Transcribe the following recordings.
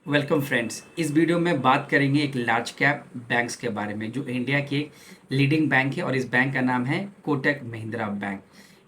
Welcome friends. इस video में बात करेंगे एक लार्ज कैप बैंक्स के बारे में जो इंडिया की एक लीडिंग बैंक है और इस बैंक का नाम है कोटक महिंद्रा बैंक।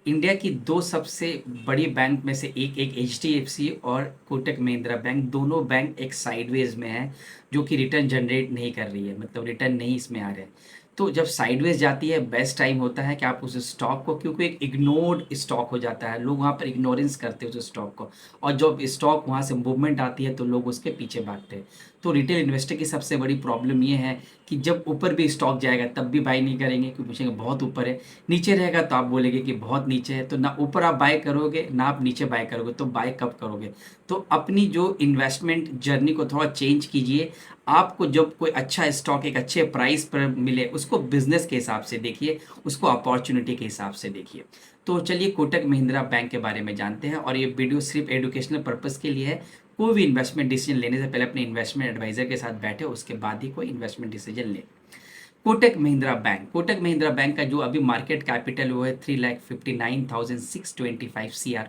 इंडिया की दो सबसे बड़ी बैंक में से एक एचडीएफसी और कोटक महिंद्रा बैंक, दोनों बैंक एक साइडवेज में है जो कि रिटर्न जनरेट नहीं कर रही है, मतलब रिटर्न नहीं इसमें आ रहे हैं। तो जब साइडवेज जाती है बेस्ट टाइम होता है कि आप उस स्टॉक को, क्योंकि एक इग्नोर्ड स्टॉक हो जाता है, लोग वहाँ पर इग्नोरेंस करते हैं उस स्टॉक को, और जब स्टॉक वहाँ से मूवमेंट आती है तो लोग उसके पीछे भागते हैं। तो रिटेल इन्वेस्टर की सबसे बड़ी प्रॉब्लम ये है कि जब ऊपर भी स्टॉक जाएगा तब भी बाय नहीं करेंगे, क्योंकि पूछेंगे बहुत ऊपर है। नीचे रहेगा तो आप बोलेंगे कि बहुत नीचे है, तो ना ऊपर आप बाय करोगे ना आप नीचे बाय करोगे, तो बाय कब करोगे। तो अपनी जो इन्वेस्टमेंट जर्नी को थोड़ा चेंज कीजिए। आपको जब कोई अच्छा स्टॉक एक अच्छे प्राइस पर मिले उसको बिजनेस के हिसाब से देखिए, उसको अपॉर्चुनिटी के हिसाब से देखिए। तो चलिए कोटक महिंद्रा बैंक के बारे में जानते हैं, और ये वीडियो सिर्फ एजुकेशनल पर्पस के लिए है। कोई भी इन्वेस्टमेंट डिसीजन लेने से पहले अपने इन्वेस्टमेंट एडवाइजर के साथ बैठे, उसके बाद ही कोई इन्वेस्टमेंट डिसीजन ले। कोटक महिंद्रा बैंक का जो अभी मार्केट कैपिटल वो है 3,59,625 CR।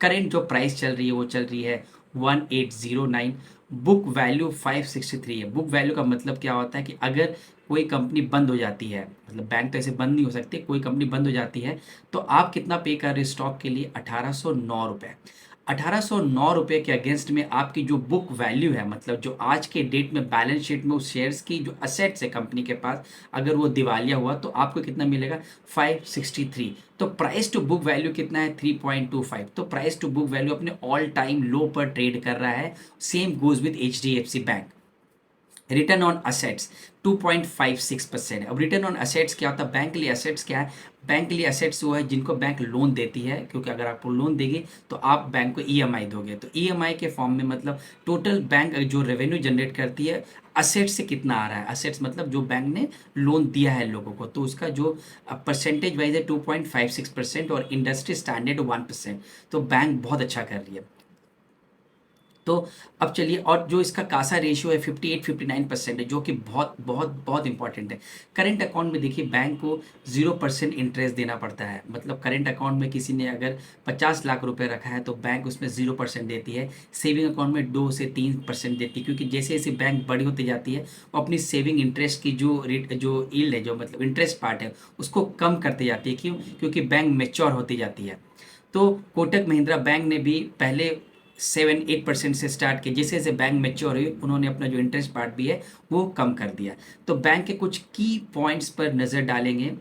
करेंट जो प्राइस चल रही है वो चल रही है 1809। बुक वैल्यू 563 है। बुक वैल्यू का मतलब क्या होता है कि अगर कोई कंपनी बंद हो जाती है, मतलब बैंक तो ऐसे बंद नहीं हो सकती, कोई कंपनी बंद हो जाती है तो आप कितना पे कर रहे हो स्टॉक के लिए, 1809 रुपये। 1809 रुपये के अगेंस्ट में आपकी जो बुक वैल्यू है, मतलब जो आज के डेट में बैलेंस शीट में उस शेयर्स की जो असेट्स है कंपनी के पास, अगर वो दिवालिया हुआ तो आपको कितना मिलेगा, 563। तो प्राइस टू बुक वैल्यू कितना है, 3.25। तो प्राइस टू बुक वैल्यू अपने ऑल टाइम लो पर ट्रेड कर रहा है। Same goes with HDFC bank. Return on assets 2.56% है। अब रिटर्न ऑन असेट्स क्या होता है, बैंक के लिए असेट्स क्या है, बैंक के लिए असेट्स वो है जिनको बैंक लोन देती है, क्योंकि अगर आपको लोन देगी तो आप बैंक को ईएमआई दोगे, तो ईएमआई के फॉर्म में मतलब टोटल बैंक जो रेवेन्यू जनरेट करती है असेट्स से कितना आ रहा है, असेट्स मतलब जो बैंक ने लोन दिया है लोगों को, तो उसका जो परसेंटेज वाइज है 2.56% और इंडस्ट्री स्टैंडर्ड 1%। तो बैंक बहुत अच्छा कर रही है। तो अब चलिए, और जो इसका कासा रेशियो है 58-59% है, जो कि बहुत बहुत बहुत इंपॉर्टेंट है। करंट अकाउंट में देखिए बैंक को 0% इंटरेस्ट देना पड़ता है, मतलब करंट अकाउंट में किसी ने अगर 50 लाख रुपए रखा है तो बैंक उसमें 0% देती है। सेविंग अकाउंट में 2 से 3% देती है, क्योंकि जैसे जैसे बैंक बड़ी होती जाती है वो अपनी सेविंग इंटरेस्ट की जो रेट जो यील्ड है, जो मतलब इंटरेस्ट पार्ट है, उसको कम करती जाती है। क्यों, क्योंकि बैंक मेच्योर होती जाती है। तो कोटक महिंद्रा बैंक ने भी पहले 7-8% से स्टार्ट किया, जैसे जैसे बैंक मेच्योर हुई उन्होंने अपना जो इंटरेस्ट पार्ट भी है वो कम कर दिया। तो बैंक के कुछ की पॉइंट्स पर नज़र डालेंगे।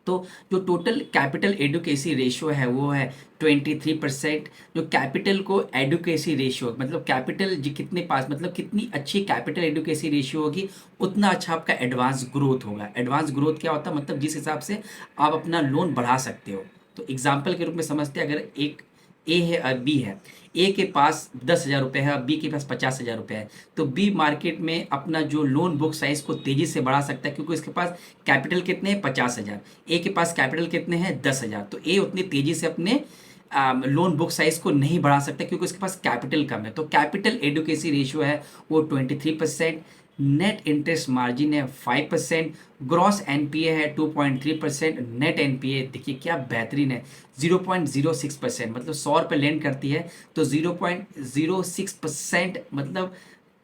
तो जो टोटल कैपिटल एडुकेसी रेशियो है वो है 23%। जो कैपिटल को एडुकेसी रेशियो, मतलब कैपिटल जी कितने पास, मतलब कितनी अच्छी कैपिटल एडुकेसी रेशियो होगी उतना अच्छा आपका एडवांस ग्रोथ होगा। एडवांस ग्रोथ क्या होता है, मतलब जिस हिसाब से आप अपना लोन बढ़ा सकते हो। तो एग्जाम्पल के रूप में समझते हैं, अगर एक ए है और बी है, ए के पास 10,000 रुपये है और बी के पास 50,000 रुपये है, तो बी मार्केट में अपना जो लोन बुक साइज को तेजी से बढ़ा सकता है, क्योंकि उसके पास कैपिटल कितने हैं, 50,000। ए के पास कैपिटल कितने हैं, 10,000। तो ए उतनी तेजी से अपने लोन बुक साइज को नहीं बढ़ा सकता, क्योंकि उसके पास कैपिटल कम है। तो कैपिटल एडुकेसी रेशियो है वो 23%। नेट इंटरेस्ट मार्जिन है 5%। ग्रॉस एनपीए है 2.3%। नेट एनपीए देखिए क्या बेहतरीन है, 0.06%, मतलब 100 रुपये लेंड करती है तो 0.06%, मतलब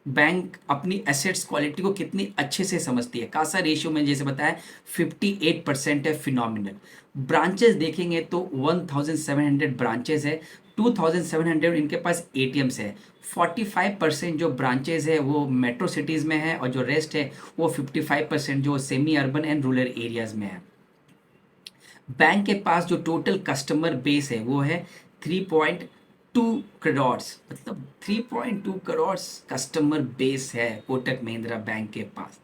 बैंक अपनी एसेट्स क्वालिटी को कितनी अच्छे से समझती है। कासा रेशियो में जैसे बताया 58% है, फिनोमिनल। ब्रांचेस देखेंगे तो 1700 ब्रांचेस है, 2700 इनके पास एटीएम्स है। 45% जो ब्रांचेस है वो मेट्रो सिटीज़ में है, और जो रेस्ट है वो 55% जो semi urban and rural areas में है। बैंक के पास जो टोटल कस्टमर बेस है वो है 3.2 करोड़, मतलब 3.2 करोड़ कस्टमर बेस है कोटक महिंद्रा बैंक के पास।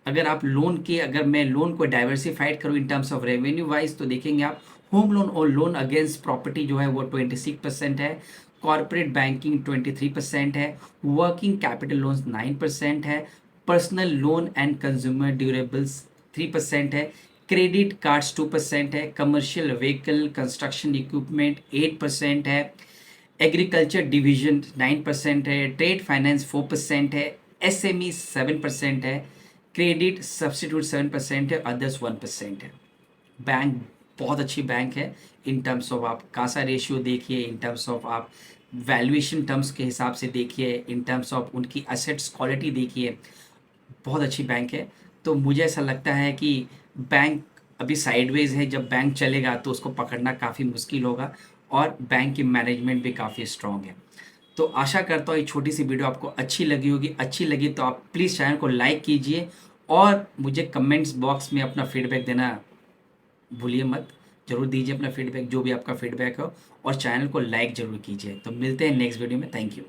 अगर आप लोन के, अगर मैं लोन को डाइवर्सिफाइड करूँ in terms of revenue wise, तो देखेंगे आप होम लोन और लोन अगेंस्ट प्रॉपर्टी जो है वो 26% है। कॉर्पोरेट बैंकिंग 23% है। वर्किंग कैपिटल लोन्स 9% है। Personal loan and consumer durables 3% है। क्रेडिट कार्ड्स 2% है। कमर्शियल व्हीकल कंस्ट्रक्शन इक्विपमेंट 8% है। एग्रीकल्चर डिवीजन 9% है। ट्रेड फाइनेंस 4% है। एसएमई 7% है। क्रेडिट सब्सिट्यूट 7% है। अदर्स 1% है। बैंक बहुत अच्छी बैंक है। इन टर्म्स ऑफ आप कासा रेशियो देखिए, इन टर्म्स ऑफ आप वैल्यूएशन टर्म्स के हिसाब से देखिए, इन टर्म्स ऑफ उनकी असेट्स क्वालिटी देखिए, बहुत अच्छी बैंक है। तो मुझे ऐसा लगता है कि बैंक अभी साइडवेज है, जब बैंक चलेगा तो उसको पकड़ना काफ़ी मुश्किल होगा, और बैंक की मैनेजमेंट भी काफ़ी स्ट्रांग है। तो आशा करता हूँ ये छोटी सी वीडियो आपको अच्छी लगी होगी। अच्छी लगी तो आप प्लीज़ चैनल को लाइक कीजिए, और मुझे कमेंट्स बॉक्स में अपना फीडबैक देना भूलिए मत। ज़रूर दीजिए अपना फीडबैक, जो भी आपका फीडबैक हो, और चैनल को लाइक ज़रूर कीजिए। तो मिलते हैं नेक्स्ट वीडियो में। Thank you.